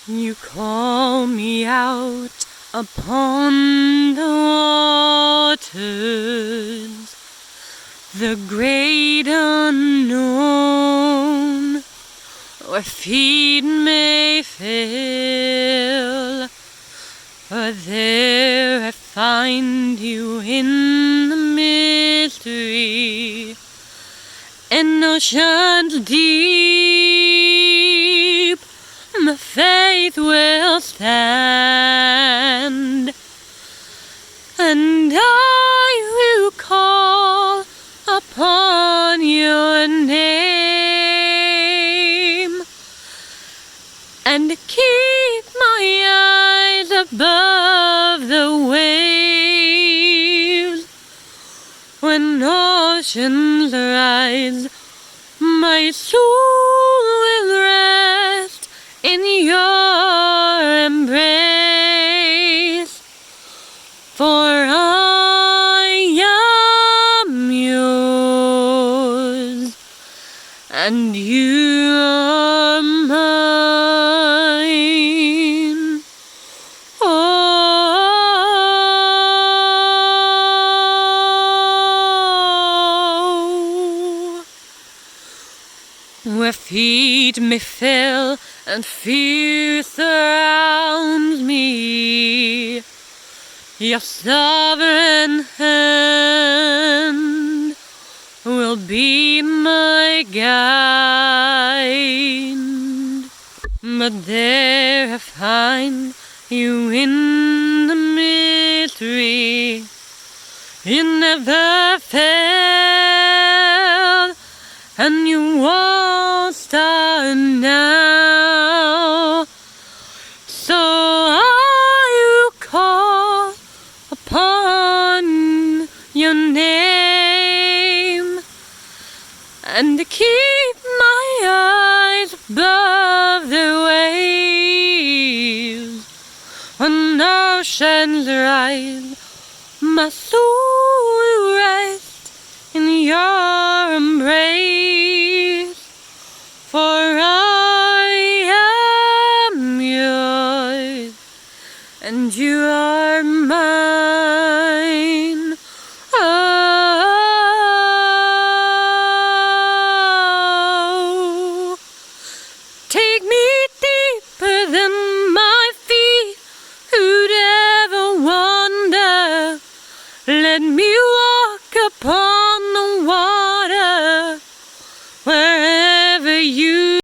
You call me out upon the waters, the great unknown, where feet may fail, but there I find you in the mystery, in oceans deep. My faith will stand, and I will call upon your name, and keep my eyes above the waves. When oceans rise, my soul will rest in your embrace, for I am yours, and you are mine. Oh, where feet may fail and fear surrounds me, your sovereign hand will be my guide. But there I find you in the mystery. You never fail, and you won't start now. So I will call upon your name, and keep my eyes above the waves. When oceans rise, my soul will rest in your embrace, for I am yours, and you are